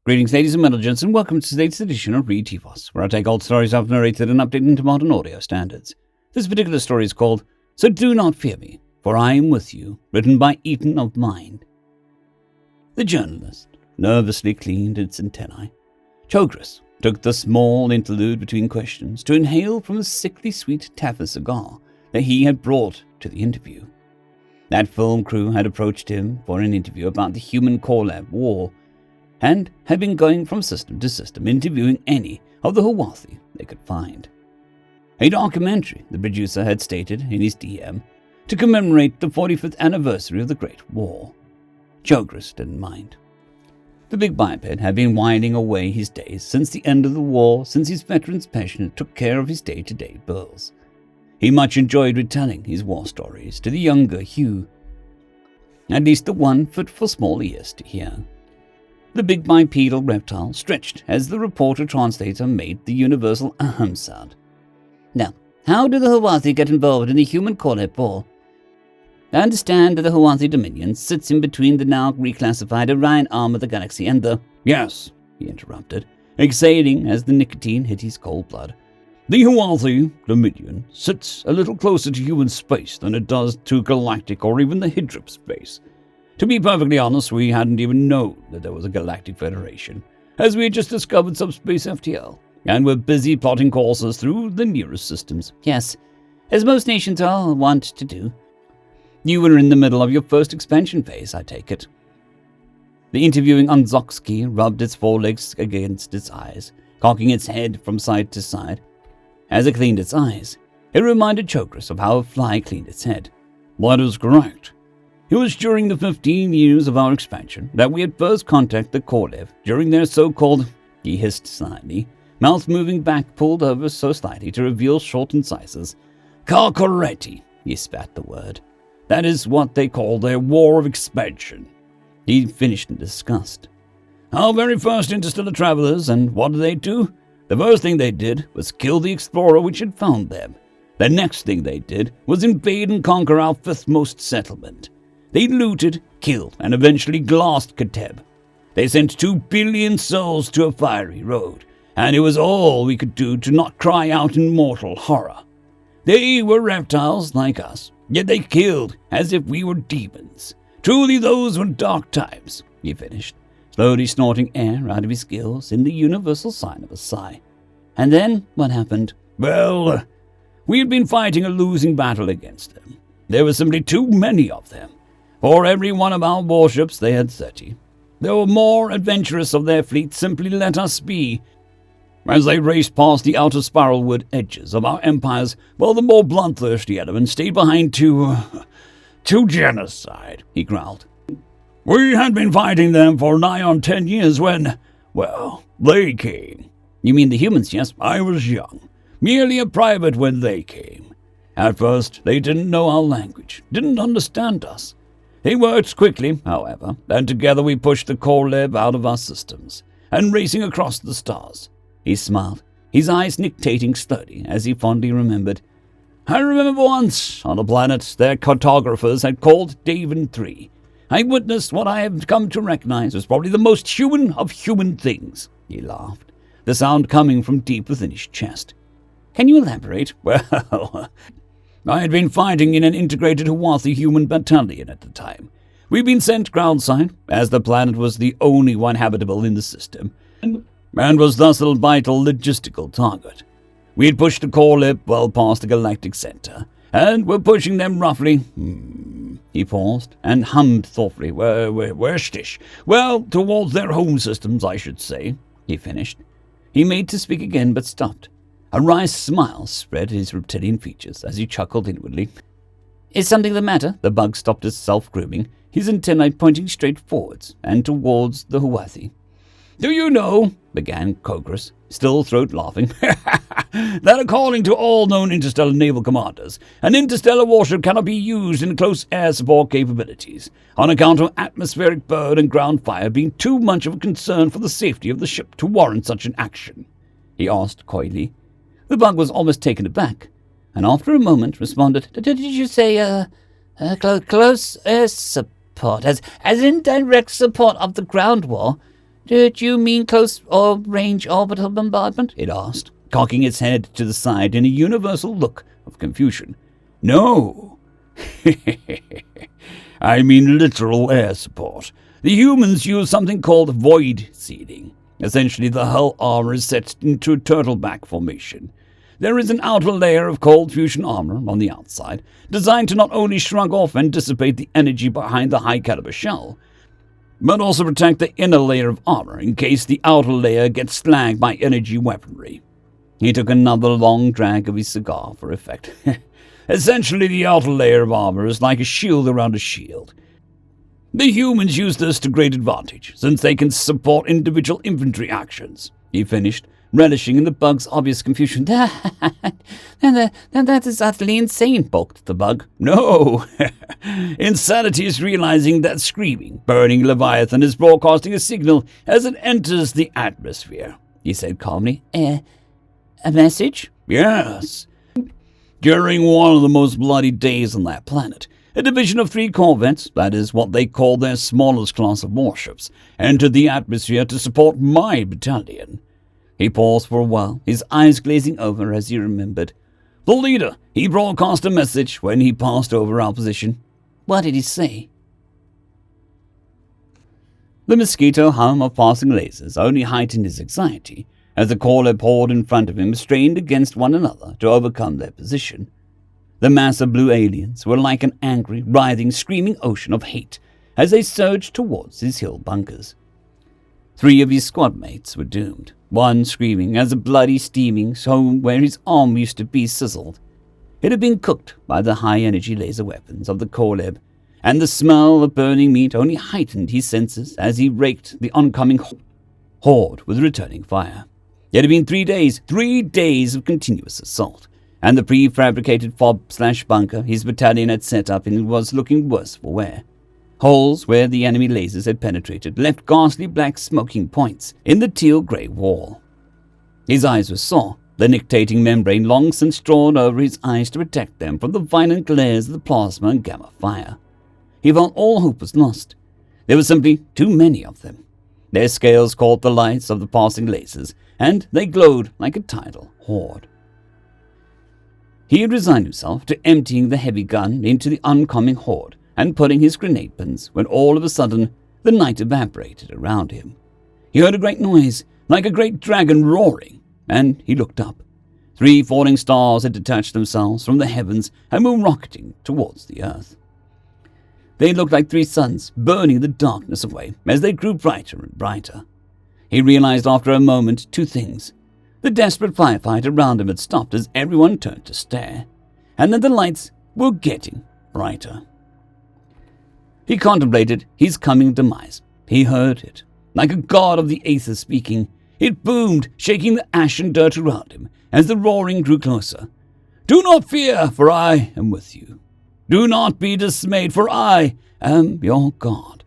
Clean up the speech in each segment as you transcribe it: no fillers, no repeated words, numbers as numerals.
Greetings, ladies and gentlemen, and welcome to today's edition of Read TFOS, where I take old stories I've narrated and update into modern audio standards. This particular story is called So Do Not Fear Me, For I Am With You, written by Eaton of Mind. The journalist nervously cleaned its antennae. Chogris took the small interlude between questions to inhale from the sickly sweet Taffa cigar that he had brought to the interview. That film crew had approached him for an interview about the human core lab war, and had been going from system to system interviewing any of the Hawathi they could find. A documentary, the producer had stated in his DM, to commemorate the 45th anniversary of the Great War. Chogris didn't mind. The big biped had been winding away his days since the end of the war, since his veteran's passion took care of his day-to-day bills. He much enjoyed retelling his war stories to the younger Hugh, at least the one fit for small ears to hear. The big bipedal reptile stretched as the reporter-translator made the universal ahem sound. Now, how do the Hawathi get involved in the human core war? I understand that the Hawathi Dominion sits in between the now reclassified Orion arm of the galaxy and the... Yes, he interrupted, exhaling as the nicotine hit his cold blood. The Hawathi Dominion sits a little closer to human space than it does to galactic or even the Hydrip space. To be perfectly honest, we hadn't even known that there was a galactic federation, as we had just discovered subspace FTL, and were busy plotting courses through the nearest systems. Yes, as most nations all want to do. You were in the middle of your first expansion phase, I take it. The interviewing Anzokski rubbed its forelegs against its eyes, cocking its head from side to side. As it cleaned its eyes, it reminded Chogris of how a fly cleaned its head. That is correct. It was during the 15 years of our expansion that we had first contacted the Korlev during their so-called, he hissed slightly, mouth moving back pulled over so slightly to reveal short incisors. Karkoreti, he spat the word. That is what they call their war of expansion. He finished in disgust. Our very first interstellar travelers, and what did they do? The first thing they did was kill the explorer which had found them. The next thing they did was invade and conquer our fifth-most settlement. They looted, killed, and eventually glassed Kateb. They sent 2 billion souls to a fiery road, and it was all we could do to not cry out in mortal horror. They were reptiles like us, yet they killed as if we were demons. Truly those were dark times, he finished, slowly snorting air out of his gills in the universal sign of a sigh. And then what happened? Well, we had been fighting a losing battle against them. There were simply too many of them. For every one of our warships, they had 30. The more adventurous of their fleet simply let us be. As they raced past the outer spiralward edges of our empires, while the more bloodthirsty elements stayed behind to genocide, he growled. We had been fighting them for nigh on 10 years when, well, they came. You mean the humans, yes? I was young, merely a private when they came. At first, they didn't know our language, didn't understand us. They worked quickly, however, and together we pushed the Korlev out of our systems, and racing across the stars. He smiled, his eyes nictating slowly as he fondly remembered. I remember once, on a planet their cartographers had called Daven 3. I witnessed what I have come to recognize as probably the most human of human things. He laughed, the sound coming from deep within his chest. Can you elaborate? Well, I had been fighting in an integrated Hawathi human battalion at the time. We'd been sent groundside, as the planet was the only one habitable in the system, and was thus a vital logistical target. We had pushed the Korlev well past the galactic center, and were pushing them roughly... He paused, and hummed thoughtfully. Where's Stish? Well, towards their home systems, I should say, he finished. He made to speak again, but stopped. A wry smile spread his reptilian features as he chuckled inwardly. Is something the matter? The bug stopped its self-grooming, his antennae pointing straight forwards and towards the Hawathi. Do you know, began Chogris, still throat laughing, that according to all known interstellar naval commanders, an interstellar warship cannot be used in close air support capabilities, on account of atmospheric bird and ground fire being too much of a concern for the safety of the ship to warrant such an action? He asked coyly. The bug was almost taken aback, and after a moment responded, Did you say, close air support, as in direct support of the ground war? "Did you mean close or range orbital bombardment?" it asked, cocking its head to the side in a universal look of confusion. No. I mean literal air support. The humans use something called void seeding. Essentially, the hull armor is set into a turtleback formation. There is an outer layer of cold fusion armor on the outside, designed to not only shrug off and dissipate the energy behind the high-caliber shell, but also protect the inner layer of armor in case the outer layer gets slagged by energy weaponry. He took another long drag of his cigar for effect. Essentially, the outer layer of armor is like a shield around a shield. The humans use this to great advantage, since they can support individual infantry actions, he finished, relishing in the bug's obvious confusion. That is utterly insane, balked the bug. No! Insanity is realizing that screaming, burning Leviathan is broadcasting a signal as it enters the atmosphere, he said calmly. A message? Yes. During one of the most bloody days on that planet, a division of 3 corvettes, that is what they call their smallest class of warships, entered the atmosphere to support my battalion. He paused for a while, his eyes glazing over as he remembered. The leader, he broadcast a message when he passed over our position. What did he say? The mosquito hum of passing lasers only heightened his anxiety as the caller poured in front of him strained against one another to overcome their position. The mass of blue aliens were like an angry, writhing, screaming ocean of hate as they surged towards his hill bunkers. 3 of his squad mates were doomed, one screaming as a bloody steaming home where his arm used to be sizzled. It had been cooked by the high-energy laser weapons of the Korleb, and the smell of burning meat only heightened his senses as he raked the oncoming horde with returning fire. It had been 3 days of continuous assault, and the prefabricated fob/bunker his battalion had set up in was looking worse for wear. Holes where the enemy lasers had penetrated left ghastly black smoking points in the teal-grey wall. His eyes were sore, the nictating membrane long since drawn over his eyes to protect them from the violent glares of the plasma and gamma fire. He felt all hope was lost. There were simply too many of them. Their scales caught the lights of the passing lasers, and they glowed like a tidal horde. He had resigned himself to emptying the heavy gun into the oncoming horde and putting his grenade pins when all of a sudden the night evaporated around him. He heard a great noise, like a great dragon roaring, and he looked up. 3 falling stars had detached themselves from the heavens and were rocketing towards the earth. They looked like 3 suns burning the darkness away as they grew brighter and brighter. He realized after a moment 2 things. The desperate firefight around him had stopped as everyone turned to stare, and that the lights were getting brighter. He contemplated his coming demise. He heard it, like a god of the aether speaking. It boomed, shaking the ash and dirt around him as the roaring grew closer. Do not fear, for I am with you. Do not be dismayed, for I am your God.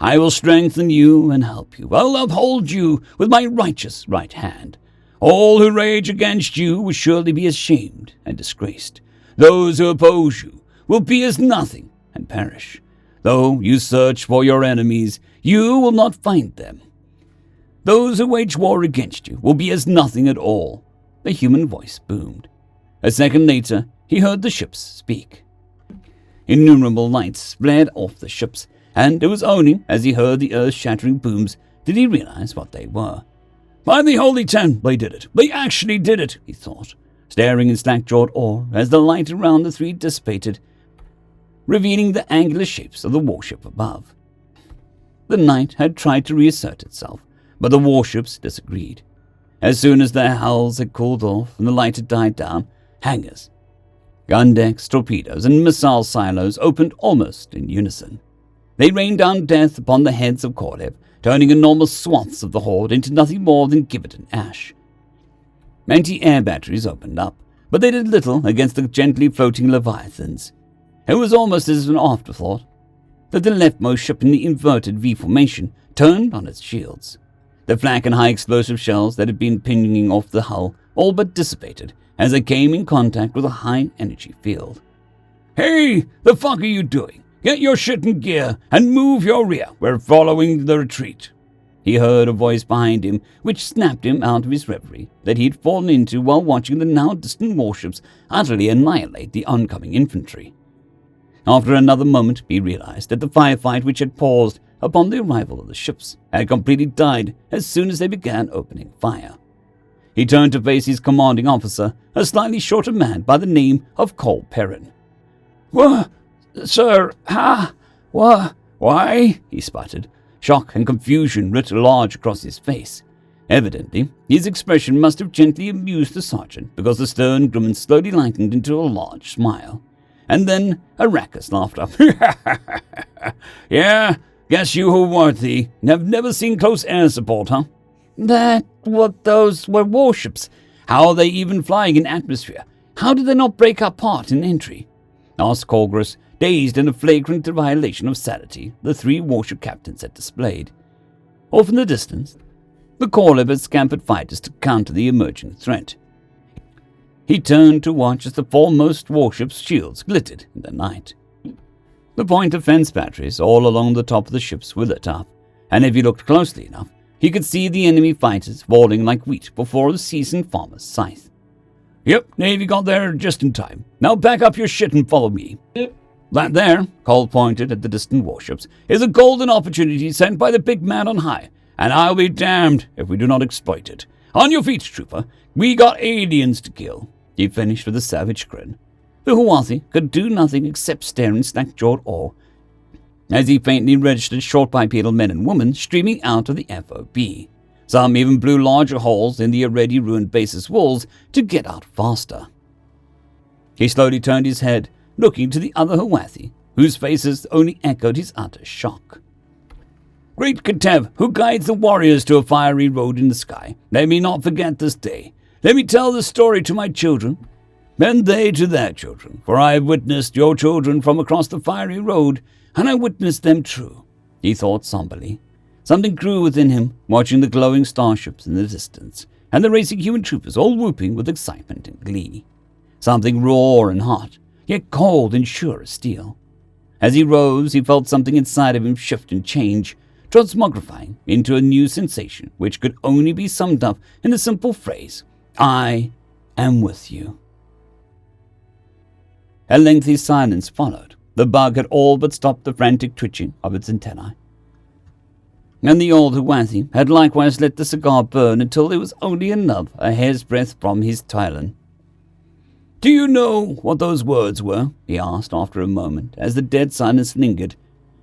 I will strengthen you and help you. I will uphold you with my righteous right hand. All who rage against you will surely be ashamed and disgraced. Those who oppose you will be as nothing and perish. Though you search for your enemies, you will not find them. Those who wage war against you will be as nothing at all. The human voice boomed. A second later, he heard the ships speak. Innumerable lights flared off the ships, and it was only as he heard the earth-shattering booms did he realize what they were. By the Holy Ten, they did it. They actually did it, he thought, staring in slack-jawed awe as the light around the 3 dissipated, revealing the angular shapes of the warship above. The night had tried to reassert itself, but the warships disagreed. As soon as their hulls had cooled off and the light had died down, hangars, gun decks, torpedoes, and missile silos opened almost in unison. They rained down death upon the heads of Korleb, turning enormous swaths of the horde into nothing more than gibbet and ash. Anti-air batteries opened up, but they did little against the gently floating leviathans. It was almost as an afterthought that the leftmost ship in the inverted V formation turned on its shields. The flak and high explosive shells that had been pinging off the hull all but dissipated as they came in contact with a high-energy field. Hey, the fuck are you doing? Get your shit in gear and move your rear. We're following the retreat. He heard a voice behind him which snapped him out of his reverie that he had fallen into while watching the now distant warships utterly annihilate the oncoming infantry. After another moment, he realized that the firefight which had paused upon the arrival of the ships had completely died as soon as they began opening fire. He turned to face his commanding officer, a slightly shorter man by the name of Cole Perrin. "What, sir? What? Why?" he sputtered. Shock and confusion writ large across his face. Evidently, his expression must have gently amused the sergeant, because the stern grimace slowly lightened into a large smile. And then a raucous laughter. "Yeah, guess you Haworthy have never seen close air support, huh?" Those were warships. How are they even flying in atmosphere? How did they not break apart in entry?" asked Colgress, dazed in a flagrant violation of sanity the three warship captains had displayed. Off in the distance, the Corlib had scampered fighters to counter the emerging threat. He turned to watch as the foremost warship's shields glittered in the night. The point-of-fence batteries all along the top of the ships were lit up, and if he looked closely enough, he could see the enemy fighters falling like wheat before the seasoned farmer's scythe. "Yep, Navy got there just in time. Now pack up your shit and follow me." That there, Cole pointed at the distant warships, "is a golden opportunity sent by the big man on high, and I'll be damned if we do not exploit it. On your feet, trooper. We got aliens to kill," he finished with a savage grin. The Haworthy could do nothing except stare in slack-jawed awe as he faintly registered short bipedal men and women streaming out of the FOB. Some even blew larger holes in the already ruined base's walls to get out faster. He slowly turned his head, looking to the other Haworthy, whose faces only echoed his utter shock. "Great Katev, who guides the warriors to a fiery road in the sky, let me not forget this day. Let me tell this story to my children, and they to their children, for I have witnessed your children from across the fiery road, and I witnessed them true," he thought somberly. Something grew within him, watching the glowing starships in the distance, and the racing human troopers all whooping with excitement and glee. Something raw and hot, yet cold and sure as steel. As he rose, he felt something inside of him shift and change, transmogrifying into a new sensation which could only be summed up in the simple phrase, "I am with you." A lengthy silence followed. The bug had all but stopped the frantic twitching of its antennae. And the old Haworthy had likewise let the cigar burn until there was only a hair's breadth from his Tylon. "Do you know what those words were?" he asked after a moment, as the dead silence lingered.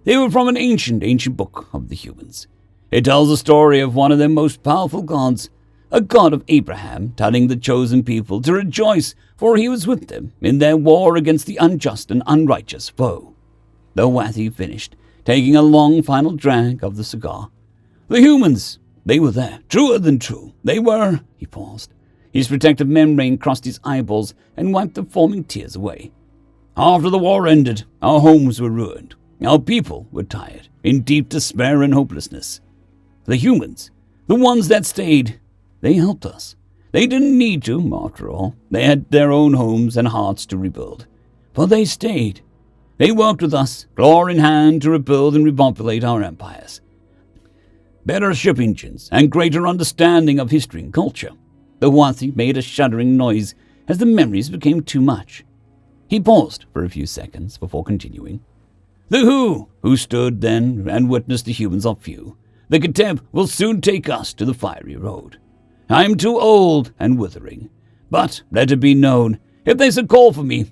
"They were from an ancient book of the humans. It tells the story of one of their most powerful gods, a god of Abraham, telling the chosen people to rejoice, for he was with them in their war against the unjust and unrighteous foe." The Haworthy finished, taking a long final drag of the cigar. "The humans, they were there, truer than true. They were—" He paused. His protective membrane crossed his eyeballs and wiped the forming tears away. "After the war ended, our homes were ruined. Our people were tired, in deep despair and hopelessness. The humans, the ones that stayed, they helped us. They didn't need to, after all. They had their own homes and hearts to rebuild. But they stayed. They worked with us, claw in hand, to rebuild and repopulate our empires. Better ship engines and greater understanding of history and culture." The Haworthy made a shuddering noise as the memories became too much. He paused for a few seconds before continuing. "The who stood then and witnessed the humans are few. The Katev will soon take us to the fiery road. I am too old and withering, but let it be known, if they should call for me,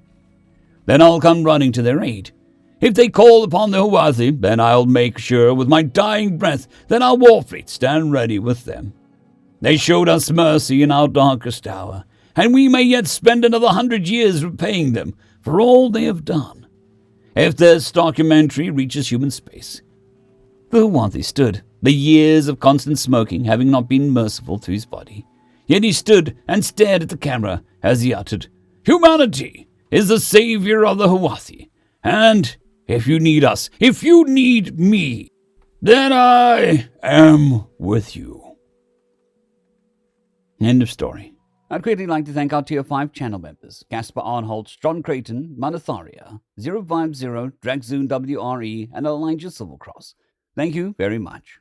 then I'll come running to their aid. If they call upon the Haworthy, then I'll make sure with my dying breath that our war fleet stand ready with them. They showed us mercy in our darkest hour, and we may yet spend another 100 years repaying them for all they have done. If this documentary reaches human space." The Haworthy stood, the years of constant smoking having not been merciful to his body. Yet he stood and stared at the camera as he uttered, "Humanity is the savior of the Haworthy, and if you need us, if you need me, then I am with you." End of story. I'd greatly like to thank our Tier 5 channel members, Caspar Arnholtz, John Creighton, Manatharia, 050, Dragzoon WRE, and Elijah Silvercross. Thank you very much.